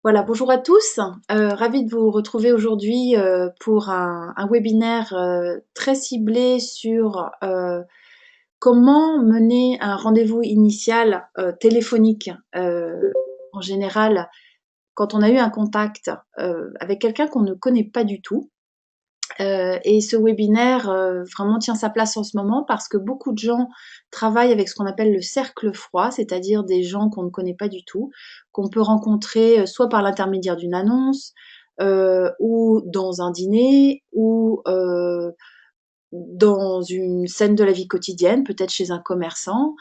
Voilà, bonjour à tous. Ravie de vous retrouver aujourd'hui pour un webinaire très ciblé sur comment mener un rendez-vous initial téléphonique en général quand on a eu un contact avec quelqu'un qu'on ne connaît pas du tout. Et ce webinaire vraiment tient sa place en ce moment parce que beaucoup de gens travaillent avec ce qu'on appelle le cercle froid, c'est-à-dire des gens qu'on ne connaît pas du tout, qu'on peut rencontrer soit par l'intermédiaire d'une annonce, ou dans un dîner, ou dans une scène de la vie quotidienne, peut-être chez un commerçant,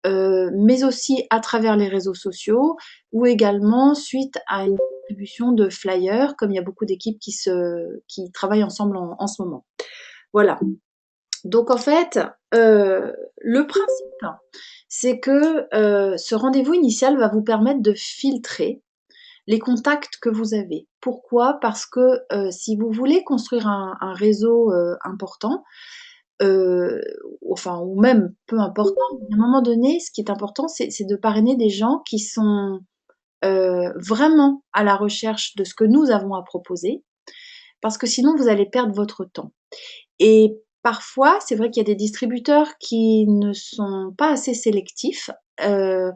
mais aussi à travers les réseaux sociaux ou également suite à une distribution de flyers, comme il y a beaucoup d'équipes qui travaillent ensemble en ce moment. Voilà. Donc en fait, le principe, c'est que ce rendez-vous initial va vous permettre de filtrer les contacts que vous avez. Pourquoi? Parce que si vous voulez construire un réseau important, euh, enfin, ou même peu important, à un moment donné, ce qui est important, c'est de parrainer des gens qui sont vraiment à la recherche de ce que nous avons à proposer, parce que sinon, vous allez perdre votre temps. Et parfois, c'est vrai qu'il y a des distributeurs qui ne sont pas assez sélectifs. euh,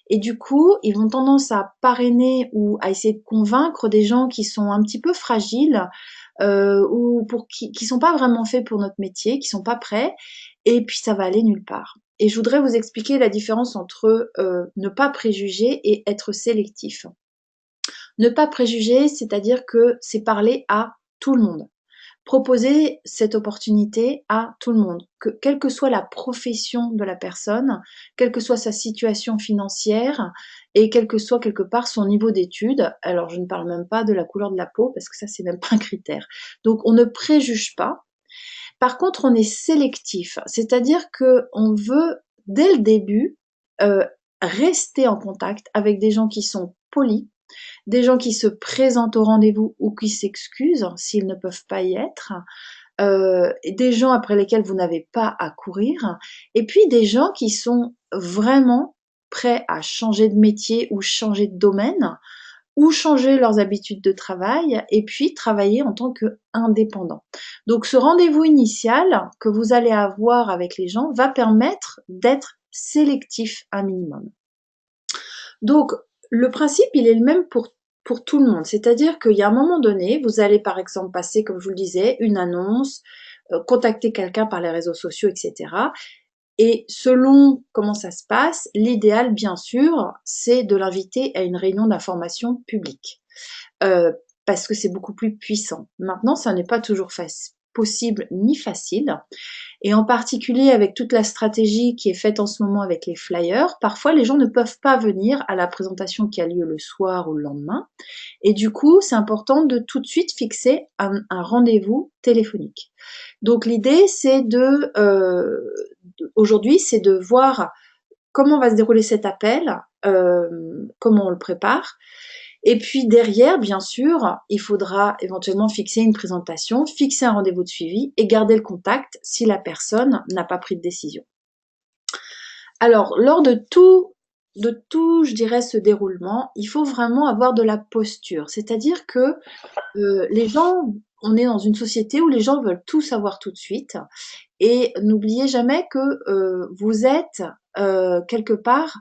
et du coup, ils vont tendance à parrainer ou à essayer de convaincre des gens qui sont un petit peu fragiles, ou pour qui sont pas vraiment faits pour notre métier, qui sont pas prêts, et puis ça va aller nulle part. Et je voudrais vous expliquer la différence entre ne pas préjuger et être sélectif. Ne pas préjuger, c'est-à-dire que c'est parler à tout le monde. Proposer cette opportunité à tout le monde, que quelle que soit la profession de la personne, quelle que soit sa situation financière et quel que soit quelque part son niveau d'études. Alors je ne parle même pas de la couleur de la peau parce que ça c'est même pas un critère. Donc on ne préjuge pas. Par contre, on est sélectif, c'est-à-dire que on veut dès le début euh, rester en contact avec des gens qui sont polis, des gens qui se présentent au rendez-vous ou qui s'excusent s'ils ne peuvent pas y être, des gens après lesquels vous n'avez pas à courir, et puis des gens qui sont vraiment prêts à changer de métier ou changer de domaine, ou changer leurs habitudes de travail, et puis travailler en tant qu'indépendant. Donc ce rendez-vous initial que vous allez avoir avec les gens va permettre d'être sélectif un minimum. Donc, le principe, il est le même pour tout le monde. C'est-à-dire qu'il y a un moment donné, vous allez par exemple passer, comme je vous le disais, une annonce, contacter quelqu'un par les réseaux sociaux, etc. Et selon comment ça se passe, l'idéal, bien sûr, c'est de l'inviter à une réunion d'information publique. Euh, Parce que c'est beaucoup plus puissant. Maintenant, ça n'est pas toujours possible ni facile. Et en particulier avec toute la stratégie qui est faite en ce moment avec les flyers, parfois les gens ne peuvent pas venir à la présentation qui a lieu le soir ou le lendemain. Et du coup, c'est important de tout de suite fixer un rendez-vous téléphonique. Donc l'idée, c'est aujourd'hui, c'est de voir comment va se dérouler cet appel, comment on le prépare. Et puis derrière, bien sûr, il faudra éventuellement fixer une présentation, fixer un rendez-vous de suivi et garder le contact si la personne n'a pas pris de décision. Alors, lors de tout, je dirais, ce déroulement, il faut vraiment avoir de la posture. C'est-à-dire que les gens, on est dans une société où les gens veulent tout savoir tout de suite. Et n'oubliez jamais que vous êtes quelque part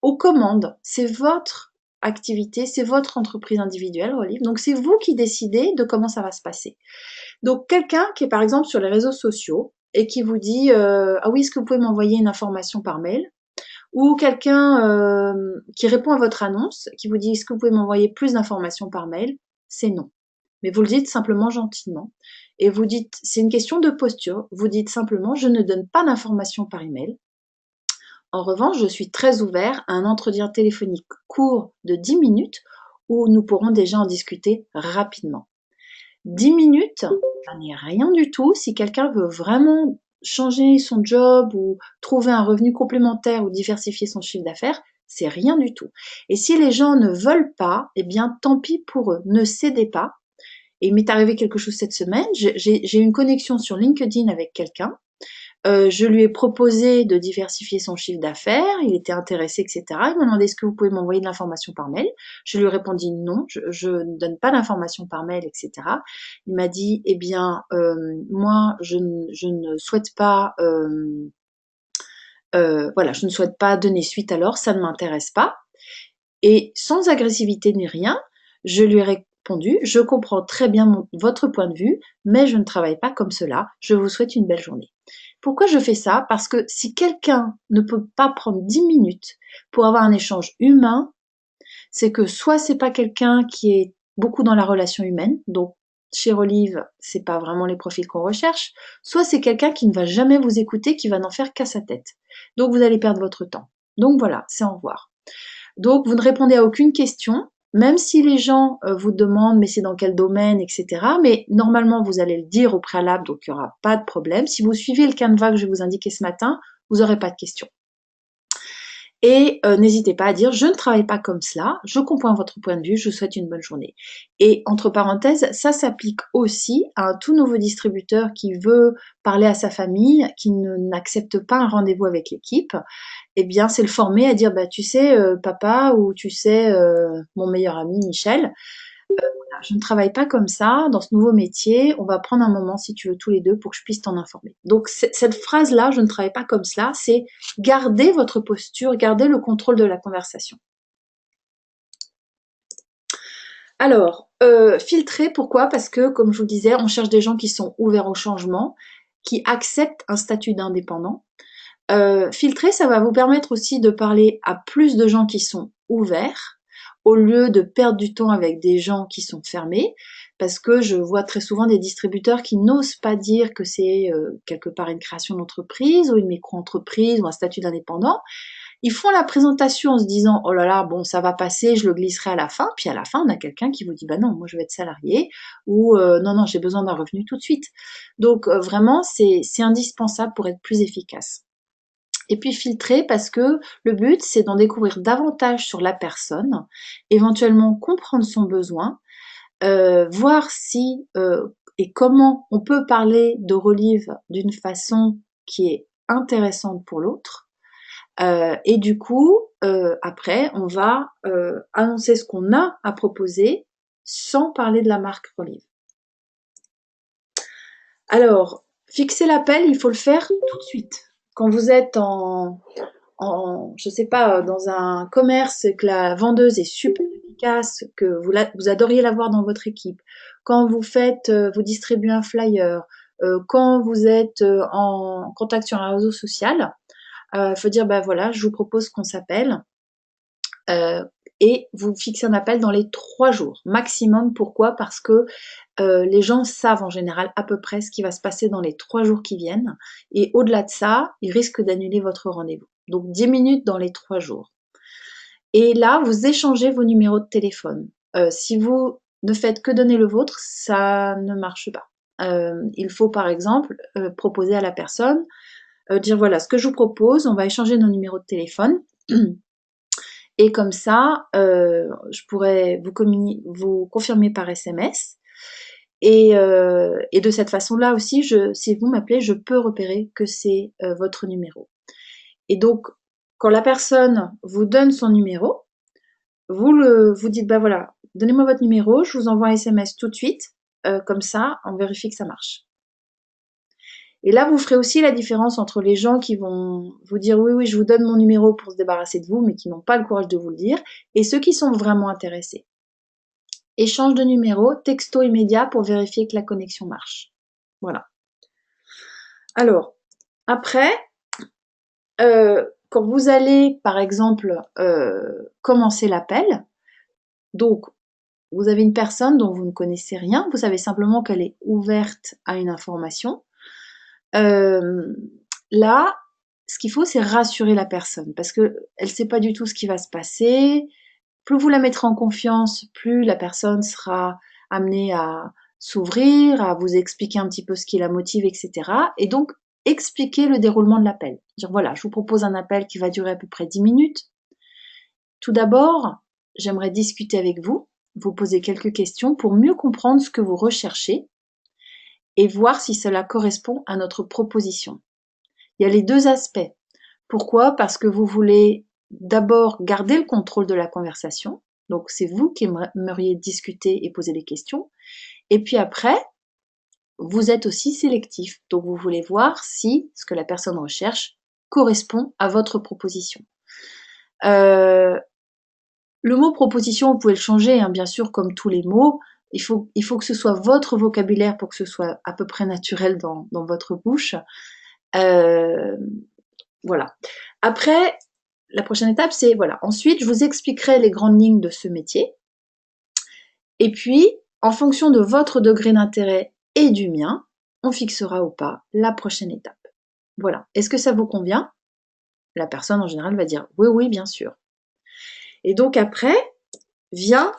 aux commandes. C'est votre activité, c'est votre entreprise individuelle, Relive. Donc c'est vous qui décidez de comment ça va se passer. Donc quelqu'un qui est par exemple sur les réseaux sociaux et qui vous dit ah oui, est-ce que vous pouvez m'envoyer une information par mail, ou quelqu'un qui répond à votre annonce, qui vous dit est-ce que vous pouvez m'envoyer plus d'informations par mail, c'est non. Mais vous le dites simplement gentiment. Et vous dites, c'est une question de posture, vous dites simplement je ne donne pas d'informations par email. En revanche, je suis très ouvert à un entretien téléphonique court de 10 minutes où nous pourrons déjà en discuter rapidement. 10 minutes, ça n'est rien du tout. Si quelqu'un veut vraiment changer son job ou trouver un revenu complémentaire ou diversifier son chiffre d'affaires, c'est rien du tout. Et si les gens ne veulent pas, eh bien tant pis pour eux. Ne cédez pas. Et il m'est arrivé quelque chose cette semaine. J'ai une connexion sur LinkedIn avec quelqu'un. Je lui ai proposé de diversifier son chiffre d'affaires, il était intéressé, etc. Il m'a demandé est-ce que vous pouvez m'envoyer de l'information par mail. Je lui ai répondu non, je ne donne pas d'informations par mail, etc. Il m'a dit eh bien moi je ne souhaite pas voilà, je ne souhaite pas donner suite alors, ça ne m'intéresse pas. Et sans agressivité ni rien, je lui ai répondu je comprends très bien votre point de vue, mais je ne travaille pas comme cela. Je vous souhaite une belle journée. Pourquoi je fais ça? Parce que si quelqu'un ne peut pas prendre 10 minutes pour avoir un échange humain, c'est que soit c'est pas quelqu'un qui est beaucoup dans la relation humaine, donc chez Olive, c'est pas vraiment les profils qu'on recherche, soit c'est quelqu'un qui ne va jamais vous écouter, qui va n'en faire qu'à sa tête. Donc vous allez perdre votre temps. Donc voilà, c'est au revoir. Donc vous ne répondez à aucune question, même si les gens vous demandent mais c'est dans quel domaine, etc. Mais normalement vous allez le dire au préalable, donc il n'y aura pas de problème. Si vous suivez le canevas que je vais vous indiquer ce matin, vous n'aurez pas de questions. Et n'hésitez pas à dire je ne travaille pas comme cela, je comprends votre point de vue, je vous souhaite une bonne journée. Et entre parenthèses, ça s'applique aussi à un tout nouveau distributeur qui veut parler à sa famille, qui n'accepte pas un rendez-vous avec l'équipe. Eh bien, c'est le former à dire bah tu sais papa ou tu sais mon meilleur ami Michel, je ne travaille pas comme ça, dans ce nouveau métier, on va prendre un moment, si tu veux, tous les deux, pour que je puisse t'en informer. Donc, cette phrase-là, je ne travaille pas comme cela, c'est garder votre posture, garder le contrôle de la conversation. Alors, filtrer, pourquoi? Parce que, comme je vous le disais, on cherche des gens qui sont ouverts au changement, qui acceptent un statut d'indépendant. Filtrer, ça va vous permettre aussi de parler à plus de gens qui sont ouverts, au lieu de perdre du temps avec des gens qui sont fermés, parce que je vois très souvent des distributeurs qui n'osent pas dire que c'est quelque part une création d'entreprise ou une micro-entreprise ou un statut d'indépendant. Ils font la présentation en se disant oh là là bon ça va passer, je le glisserai à la fin, puis à la fin on a quelqu'un qui vous dit bah non moi je vais être salarié ou non non j'ai besoin d'un revenu tout de suite. Donc vraiment c'est indispensable pour être plus efficace. Et puis filtrer parce que le but, c'est d'en découvrir davantage sur la personne, éventuellement comprendre son besoin, voir si et comment on peut parler de Relive d'une façon qui est intéressante pour l'autre. Et du coup, après, on va annoncer ce qu'on a à proposer sans parler de la marque Relive. Alors, fixer l'appel, il faut le faire tout de suite. Quand vous êtes je sais pas, dans un commerce, que la vendeuse est super efficace, que vous adoriez l'avoir dans votre équipe, quand vous faites, vous distribuez un flyer, quand vous êtes en contact sur un réseau social, il faut dire, bah voilà, je vous propose qu'on s'appelle, euh, et vous fixez un appel dans les 3 jours maximum. Pourquoi? Parce que les gens savent en général à peu près ce qui va se passer dans les 3 jours qui viennent. Et au-delà de ça, ils risquent d'annuler votre rendez-vous. Donc 10 minutes dans les 3 jours. Et là, vous échangez vos numéros de téléphone. Si vous ne faites que donner le vôtre, ça ne marche pas. Il faut par exemple proposer à la personne, dire voilà ce que je vous propose, on va échanger nos numéros de téléphone. Et comme ça, je pourrais vous confirmer par SMS. Et de cette façon-là aussi, si vous m'appelez, je peux repérer que c'est votre numéro. Et donc, quand la personne vous donne son numéro, vous dites, bah voilà, donnez-moi votre numéro, je vous envoie un SMS tout de suite, comme ça, on vérifie que ça marche. Et là, vous ferez aussi la différence entre les gens qui vont vous dire oui, oui, je vous donne mon numéro pour se débarrasser de vous, mais qui n'ont pas le courage de vous le dire, et ceux qui sont vraiment intéressés. Échange de numéro, texto immédiat pour vérifier que la connexion marche. Voilà. Alors, après, quand vous allez, par exemple, commencer l'appel, donc vous avez une personne dont vous ne connaissez rien, vous savez simplement qu'elle est ouverte à une information. Là, ce qu'il faut, c'est rassurer la personne parce qu'elle ne sait pas du tout ce qui va se passer. Plus vous la mettrez en confiance, plus la personne sera amenée à s'ouvrir, à vous expliquer un petit peu ce qui la motive, etc. Et donc, expliquer le déroulement de l'appel. Dire voilà, je vous propose un appel qui va durer à peu près 10 minutes. Tout d'abord, j'aimerais discuter avec vous, vous poser quelques questions pour mieux comprendre ce que vous recherchez et voir si cela correspond à notre proposition. Il y a les deux aspects. Pourquoi? Parce que vous voulez d'abord garder le contrôle de la conversation. Donc, c'est vous qui aimeriez discuter et poser des questions. Et puis après, vous êtes aussi sélectif. Donc, vous voulez voir si ce que la personne recherche correspond à votre proposition. Le mot proposition, vous pouvez le changer, hein, bien sûr, comme tous les mots. Il faut que ce soit votre vocabulaire pour que ce soit à peu près naturel dans votre bouche. Voilà. Après, la prochaine étape, c'est voilà. Ensuite, je vous expliquerai les grandes lignes de ce métier. Et puis, en fonction de votre degré d'intérêt et du mien, on fixera ou pas la prochaine étape. Voilà. Est-ce que ça vous convient? La personne en général va dire oui, oui, bien sûr. Et donc après vient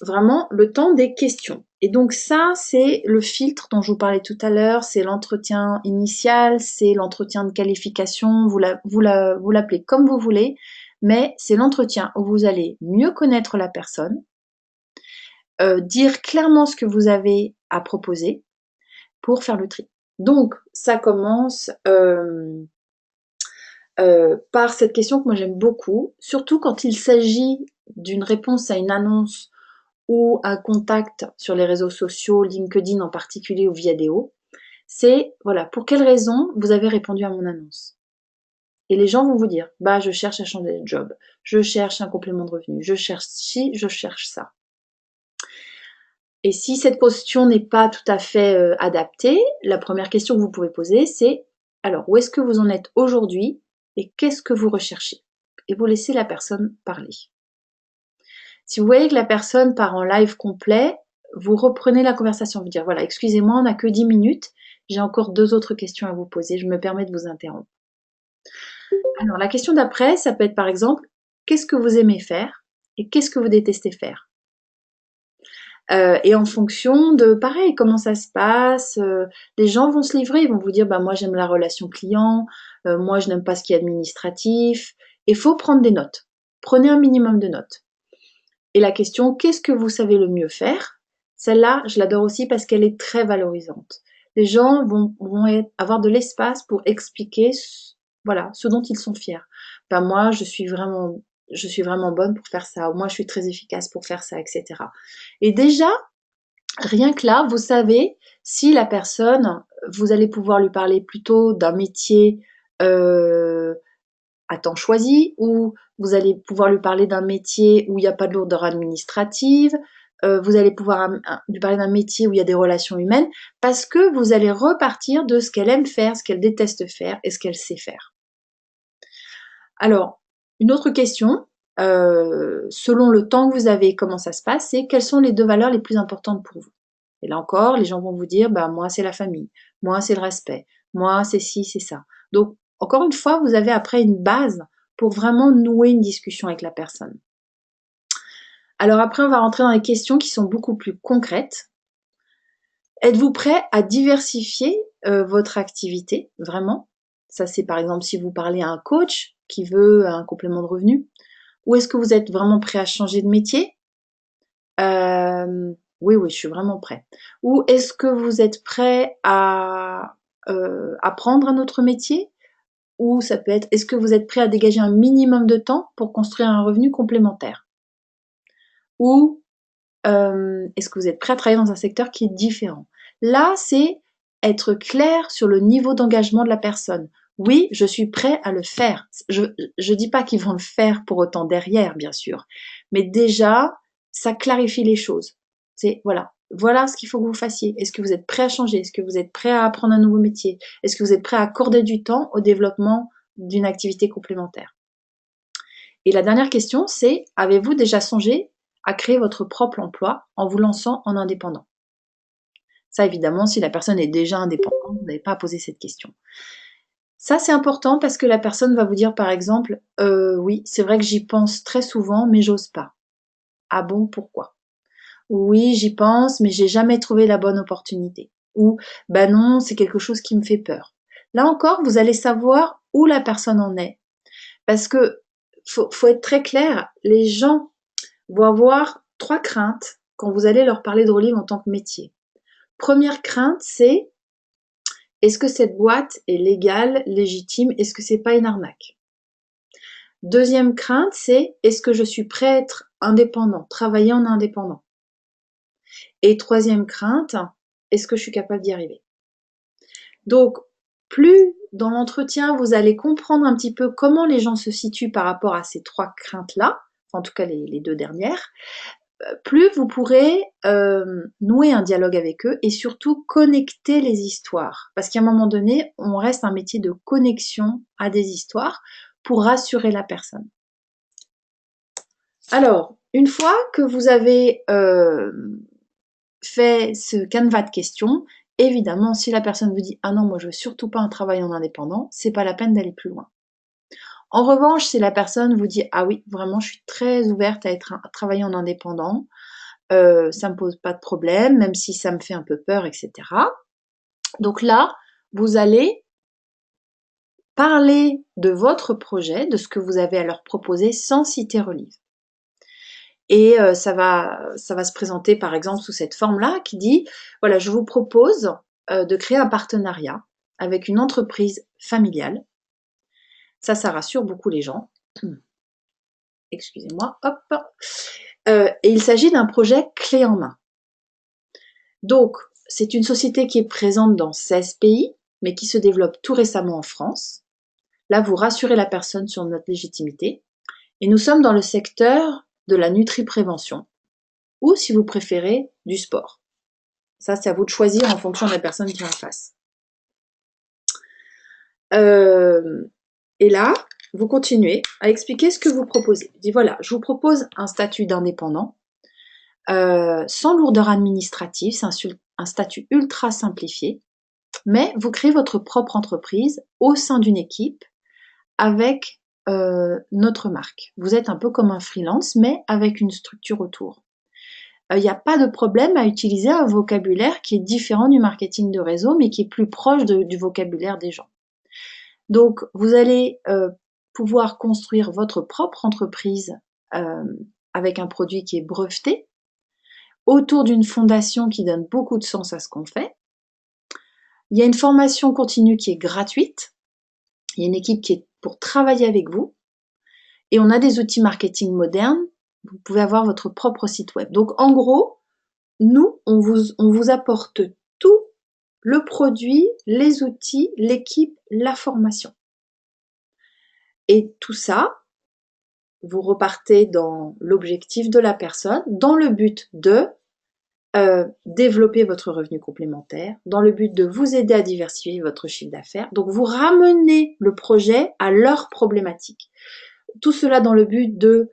vraiment le temps des questions. Et donc ça, c'est le filtre dont je vous parlais tout à l'heure, c'est l'entretien initial, c'est l'entretien de qualification, vous l'appelez comme vous voulez, mais c'est l'entretien où vous allez mieux connaître la personne, dire clairement ce que vous avez à proposer pour faire le tri. Donc ça commence par cette question que moi j'aime beaucoup, surtout quand il s'agit d'une réponse à une annonce ou un contact sur les réseaux sociaux, LinkedIn en particulier ou Viadeo, c'est voilà, pour quelle raison vous avez répondu à mon annonce. Et les gens vont vous dire, bah je cherche à changer de job, je cherche un complément de revenu, je cherche ci, je cherche ça. Et si cette question n'est pas tout à fait adaptée, la première question que vous pouvez poser, c'est alors où est-ce que vous en êtes aujourd'hui et qu'est-ce que vous recherchez? Et vous laissez la personne parler. Si vous voyez que la personne part en live complet, vous reprenez la conversation, vous dire voilà, excusez-moi, on n'a que 10 minutes, j'ai encore 2 autres questions à vous poser, je me permets de vous interrompre. Alors la question d'après, ça peut être par exemple, qu'est-ce que vous aimez faire et qu'est-ce que vous détestez faire? Et en fonction de pareil, comment ça se passe, les gens vont se livrer, ils vont vous dire bah moi j'aime la relation client, moi je n'aime pas ce qui est administratif. Il faut prendre des notes. Prenez un minimum de notes. Et la question qu'est-ce que vous savez le mieux faire? Celle-là, je l'adore aussi parce qu'elle est très valorisante. Les gens vont avoir de l'espace pour expliquer voilà, ce dont ils sont fiers. Ben moi, je suis vraiment bonne pour faire ça. Moi, je suis très efficace pour faire ça, etc. Et déjà, rien que là, vous savez si la personne, vous allez pouvoir lui parler plutôt d'un métier à temps choisi, ou vous allez pouvoir lui parler d'un métier où il n'y a pas de lourdeur administrative, vous allez pouvoir lui parler d'un métier où il y a des relations humaines, parce que vous allez repartir de ce qu'elle aime faire, ce qu'elle déteste faire et ce qu'elle sait faire. Alors, une autre question, selon le temps que vous avez, comment ça se passe, c'est quelles sont les 2 valeurs les plus importantes pour vous? Et là encore, les gens vont vous dire, bah, moi, c'est la famille, moi, c'est le respect, moi, c'est ci, c'est ça. Donc, encore une fois, vous avez après une base pour vraiment nouer une discussion avec la personne. Alors après, on va rentrer dans les questions qui sont beaucoup plus concrètes. Êtes-vous prêt à diversifier votre activité, vraiment? Ça, c'est par exemple si vous parlez à un coach qui veut un complément de revenu. Ou est-ce que vous êtes vraiment prêt à changer de métier? Oui, oui, je suis vraiment prêt. Ou est-ce que vous êtes prêt à apprendre un autre métier? Ou ça peut être, est-ce que vous êtes prêt à dégager un minimum de temps pour construire un revenu complémentaire? Ou est-ce que vous êtes prêt à travailler dans un secteur qui est différent? Là, c'est être clair sur le niveau d'engagement de la personne. Oui, je suis prêt à le faire. Je dis pas qu'ils vont le faire pour autant derrière, bien sûr. Mais déjà, ça clarifie les choses. C'est, voilà ce qu'il faut que vous fassiez. Est-ce que vous êtes prêt à changer? Est-ce que vous êtes prêt à apprendre un nouveau métier? Est-ce que vous êtes prêt à accorder du temps au développement d'une activité complémentaire? Et la dernière question, c'est, avez-vous déjà songé à créer votre propre emploi en vous lançant en indépendant? Ça, évidemment, si la personne est déjà indépendante, vous n'avez pas à poser cette question. Ça, c'est important parce que la personne va vous dire, par exemple, oui, c'est vrai que j'y pense très souvent, mais j'ose pas. Ah bon, pourquoi? Oui, j'y pense, mais j'ai jamais trouvé la bonne opportunité. Ou, bah non, c'est quelque chose qui me fait peur. Là encore, vous allez savoir où la personne en est. Parce que, faut être très clair, les gens vont avoir 3 craintes quand vous allez leur parler de relive en tant que métier. Première crainte, c'est Est-ce que cette boîte est légale, légitime? Est-ce que c'est pas une arnaque? Deuxième crainte, c'est est-ce que je suis prêt à être indépendant, travailler en indépendant? Et troisième crainte, est-ce que je suis capable d'y arriver? Donc, plus dans l'entretien, vous allez comprendre un petit peu comment les gens se situent par rapport à ces trois craintes-là, en tout cas les deux dernières, plus vous pourrez nouer un dialogue avec eux et surtout connecter les histoires. Parce qu'à un moment donné, on reste un métier de connexion à des histoires pour rassurer la personne. Alors, une fois que vous avez fait ce canevas de questions, évidemment, si la personne vous dit « Ah non, moi je veux surtout pas un travail en indépendant », c'est pas la peine d'aller plus loin. En revanche, si la personne vous dit « Ah oui, vraiment, je suis très ouverte à travailler en indépendant », ça me pose pas de problème, même si ça me fait un peu peur, etc. Donc là, vous allez parler de votre projet, de ce que vous avez à leur proposer sans citer Relive. Et ça va se présenter par exemple sous cette forme-là qui dit, voilà, je vous propose de créer un partenariat avec une entreprise familiale. Ça rassure beaucoup les gens. Excusez-moi, hop. Et il s'agit d'un projet clé en main. Donc, c'est une société qui est présente dans 16 pays, mais qui se développe tout récemment en France. Là, vous rassurez la personne sur notre légitimité. Et nous sommes dans le secteur de la nutri-prévention, ou si vous préférez, du sport. Ça, c'est à vous de choisir en fonction de la personne qui est en face. Et là, vous continuez à expliquer ce que vous proposez. Vous dites, voilà, je vous propose un statut d'indépendant, sans lourdeur administrative, c'est un statut ultra simplifié, mais vous créez votre propre entreprise au sein d'une équipe avec notre marque. Vous êtes un peu comme un freelance, mais avec une structure autour. Il n'y a pas de problème à utiliser un vocabulaire qui est différent du marketing de réseau, mais qui est plus proche du vocabulaire des gens. Donc, vous allez pouvoir construire votre propre entreprise avec un produit qui est breveté, autour d'une fondation qui donne beaucoup de sens à ce qu'on fait. Il y a une formation continue qui est gratuite. Il y a une équipe qui est pour travailler avec vous. Et on a des outils marketing modernes. Vous pouvez avoir votre propre site web. Donc, en gros, nous, on vous apporte tout, le produit, les outils, l'équipe, la formation. Et tout ça, vous repartez dans l'objectif de la personne, dans le but de développer votre revenu complémentaire, dans le but de vous aider à diversifier votre chiffre d'affaires. Donc, vous ramenez le projet à leur problématique. Tout cela dans le but de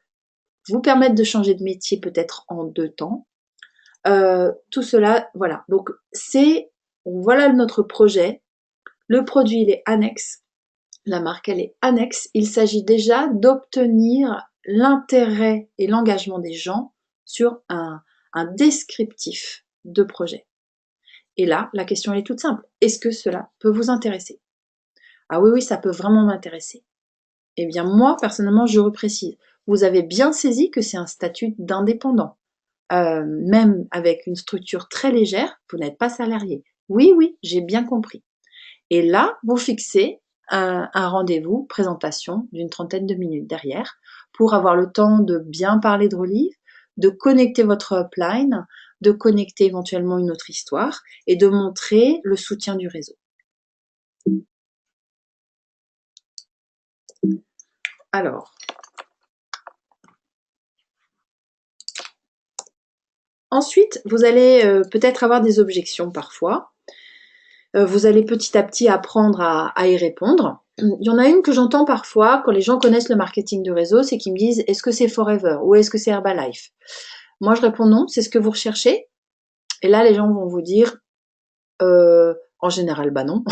vous permettre de changer de métier peut-être en 2 temps. Tout cela, voilà. Donc, voilà notre projet. Le produit, il est annexe. La marque, elle est annexe. Il s'agit déjà d'obtenir l'intérêt et l'engagement des gens sur un descriptif de projet. Et là, la question elle est toute simple. Est-ce que cela peut vous intéresser? Ah oui, ça peut vraiment m'intéresser. Eh bien, moi, personnellement, je reprécise. Vous avez bien saisi que c'est un statut d'indépendant. Même avec une structure très légère, vous n'êtes pas salarié. Oui, j'ai bien compris. Et là, vous fixez un rendez-vous, présentation d'une 30aine de minutes derrière, pour avoir le temps de bien parler de Relive, de connecter votre upline, de connecter éventuellement une autre histoire et de montrer le soutien du réseau. Alors, ensuite, vous allez peut-être avoir des objections parfois. Vous allez petit à petit apprendre à y répondre. Il y en a une que j'entends parfois quand les gens connaissent le marketing de réseau, c'est qu'ils me disent « Est-ce que c'est Forever ou est-ce que c'est Herbalife ?» Moi, je réponds « Non, c'est ce que vous recherchez ?» Et là, les gens vont vous dire en général, bah non.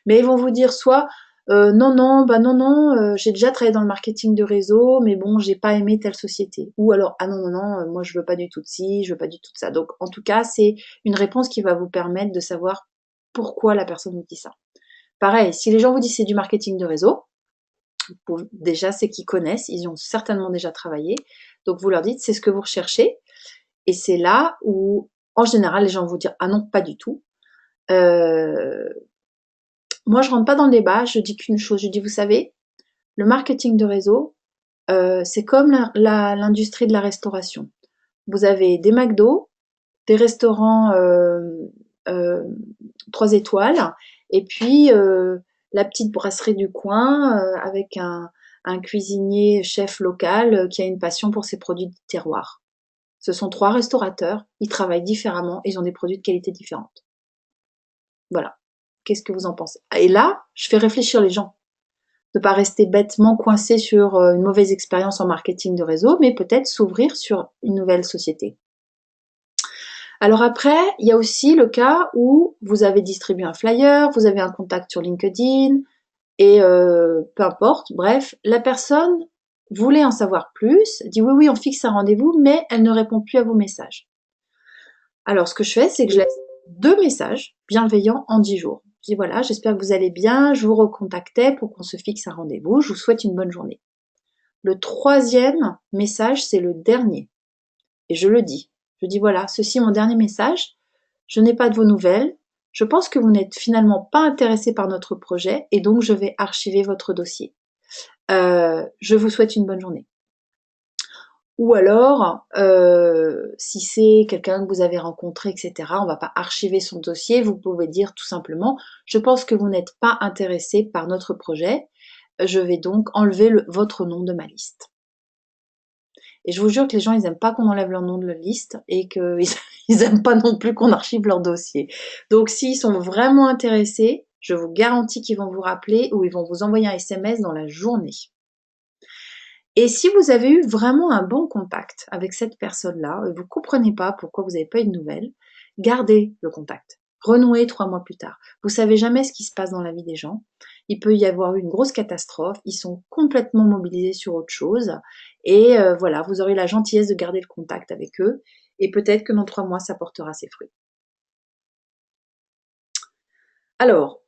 Mais ils vont vous dire soit non, j'ai déjà travaillé dans le marketing de réseau, mais bon, j'ai pas aimé telle société. Ou alors, ah non, moi je veux pas du tout de ci, je veux pas du tout de ça. Donc, en tout cas, c'est une réponse qui va vous permettre de savoir pourquoi la personne vous dit ça. Pareil, si les gens vous disent c'est du marketing de réseau, déjà c'est qu'ils connaissent, ils y ont certainement déjà travaillé. Donc, vous leur dites c'est ce que vous recherchez. Et c'est là où, en général, les gens vont vous dire ah non, pas du tout. Moi, je rentre pas dans le débat, je dis qu'une chose, je dis, vous savez, le marketing de réseau, c'est comme l'industrie de la restauration. Vous avez des McDo, des restaurants 3 étoiles, et puis la petite brasserie du coin avec un cuisinier chef local qui a une passion pour ses produits de terroir. Ce sont 3 restaurateurs, ils travaillent différemment, ils ont des produits de qualité différente. Voilà. Qu'est-ce que vous en pensez? Et là, je fais réfléchir les gens. Ne pas rester bêtement coincé sur une mauvaise expérience en marketing de réseau, mais peut-être s'ouvrir sur une nouvelle société. Alors après, il y a aussi le cas où vous avez distribué un flyer, vous avez un contact sur LinkedIn, et peu importe, bref, la personne voulait en savoir plus, dit oui, oui, on fixe un rendez-vous, mais elle ne répond plus à vos messages. Alors ce que je fais, c'est que je laisse 2 messages bienveillants en 10 jours. Je dis voilà, j'espère que vous allez bien, je vous recontactais pour qu'on se fixe un rendez-vous, je vous souhaite une bonne journée. Le 3e message, c'est le dernier. Et je le dis. Je dis voilà, ceci est mon dernier message, je n'ai pas de vos nouvelles, je pense que vous n'êtes finalement pas intéressé par notre projet et donc je vais archiver votre dossier. Je vous souhaite une bonne journée. Ou alors, si c'est quelqu'un que vous avez rencontré, etc., on ne va pas archiver son dossier, vous pouvez dire tout simplement, je pense que vous n'êtes pas intéressé par notre projet, je vais donc enlever votre nom de ma liste. Et je vous jure que les gens, ils n'aiment pas qu'on enlève leur nom de la liste et qu'ils n'aiment pas non plus qu'on archive leur dossier. Donc s'ils sont vraiment intéressés, je vous garantis qu'ils vont vous rappeler ou ils vont vous envoyer un SMS dans la journée. Et si vous avez eu vraiment un bon contact avec cette personne-là, et vous ne comprenez pas pourquoi vous n'avez pas eu de nouvelles, gardez le contact. Renouez 3 mois plus tard. Vous savez jamais ce qui se passe dans la vie des gens. Il peut y avoir eu une grosse catastrophe, ils sont complètement mobilisés sur autre chose, et voilà, vous aurez la gentillesse de garder le contact avec eux, et peut-être que dans 3 mois, ça portera ses fruits. Alors,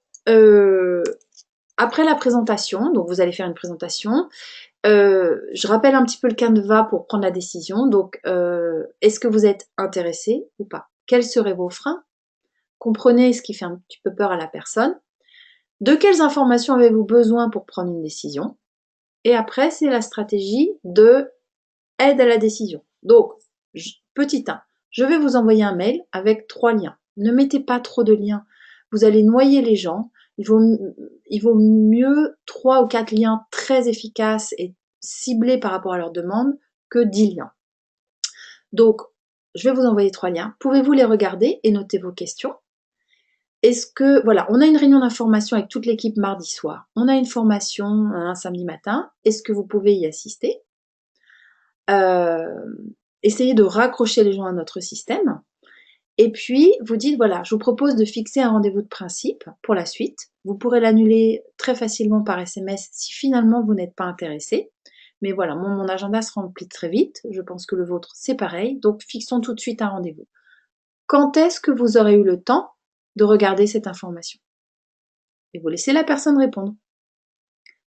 après la présentation, donc vous allez faire une présentation, je rappelle un petit peu le canevas pour prendre la décision. Donc, est-ce que vous êtes intéressé ou pas? Quels seraient vos freins? Comprenez ce qui fait un petit peu peur à la personne. De quelles informations avez-vous besoin pour prendre une décision? Et après, c'est la stratégie de aide à la décision. Donc, petit 1, je vais vous envoyer un mail avec 3 liens. Ne mettez pas trop de liens. Vous allez noyer les gens. Il vaut mieux 3 ou 4 liens très efficaces et ciblés par rapport à leur demande que 10 liens. Donc, je vais vous envoyer 3 liens. Pouvez-vous les regarder et noter vos questions? Est-ce que, voilà, on a une réunion d'information avec toute l'équipe mardi soir. On a une formation un samedi matin. Est-ce que vous pouvez y assister? Essayez de raccrocher les gens à notre système. Et puis, vous dites, voilà, je vous propose de fixer un rendez-vous de principe pour la suite. Vous pourrez l'annuler très facilement par SMS si finalement vous n'êtes pas intéressé. Mais voilà, mon agenda se remplit très vite. Je pense que le vôtre, c'est pareil. Donc, fixons tout de suite un rendez-vous. Quand est-ce que vous aurez eu le temps de regarder cette information? Et vous laissez la personne répondre.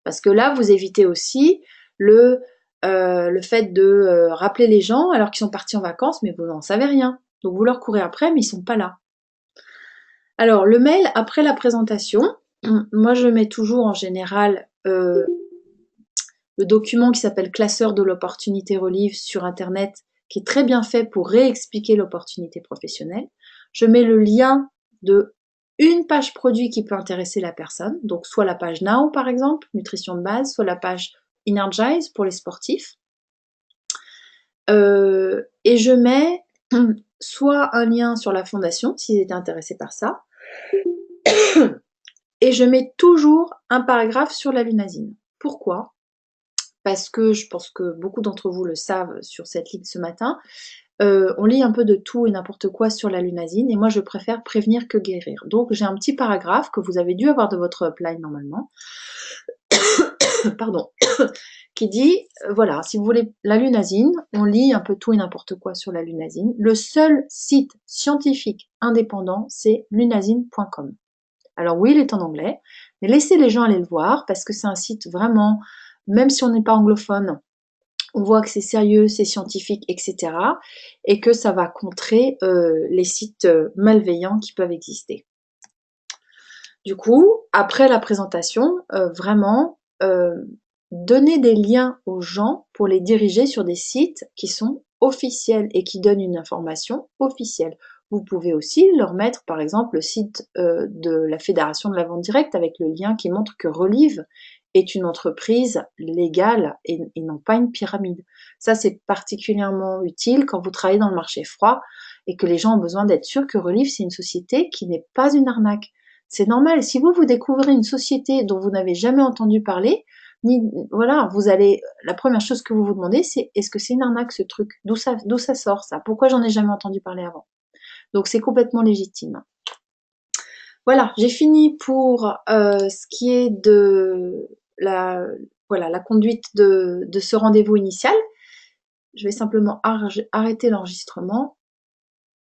Parce que là, vous évitez aussi le fait de rappeler les gens alors qu'ils sont partis en vacances, mais vous n'en savez rien. Donc vous leur courez après, mais ils sont pas là. Alors le mail après la présentation, moi je mets toujours en général le document qui s'appelle classeur de l'opportunité relive sur internet, qui est très bien fait pour réexpliquer l'opportunité professionnelle. Je mets le lien de une page produit qui peut intéresser la personne, donc soit la page Now par exemple, nutrition de base, soit la page Energize pour les sportifs. Et je mets soit un lien sur la fondation s'ils étaient intéressés par ça, et je mets toujours un paragraphe sur la lunasine. Pourquoi? Parce que je pense que beaucoup d'entre vous le savent sur cette ligne ce matin, on lit un peu de tout et n'importe quoi sur la lunasine, et moi je préfère prévenir que guérir. Donc j'ai un petit paragraphe que vous avez dû avoir de votre upline normalement, pardon, qui dit, voilà, si vous voulez la lunasine, on lit un peu tout et n'importe quoi sur la lunasine. Le seul site scientifique indépendant, c'est lunasine.com. Alors oui, il est en anglais, mais laissez les gens aller le voir, parce que c'est un site vraiment, même si on n'est pas anglophone, on voit que c'est sérieux, c'est scientifique, etc. Et que ça va contrer les sites malveillants qui peuvent exister. Du coup, après la présentation, vraiment, donner des liens aux gens pour les diriger sur des sites qui sont officiels et qui donnent une information officielle. Vous pouvez aussi leur mettre, par exemple, le site de la Fédération de la vente directe avec le lien qui montre que Relive est une entreprise légale et non pas une pyramide. Ça, c'est particulièrement utile quand vous travaillez dans le marché froid et que les gens ont besoin d'être sûrs que Relive, c'est une société qui n'est pas une arnaque. C'est normal. Si vous, vous découvrez une société dont vous n'avez jamais entendu parler, voilà, vous allez, la première chose que vous vous demandez, c'est est-ce que c'est une arnaque ce truc? D'où ça sort ça? Pourquoi j'en ai jamais entendu parler avant? Donc c'est complètement légitime. Voilà, j'ai fini pour ce qui est de la, voilà, la conduite de ce rendez-vous initial. Je vais simplement arrêter l'enregistrement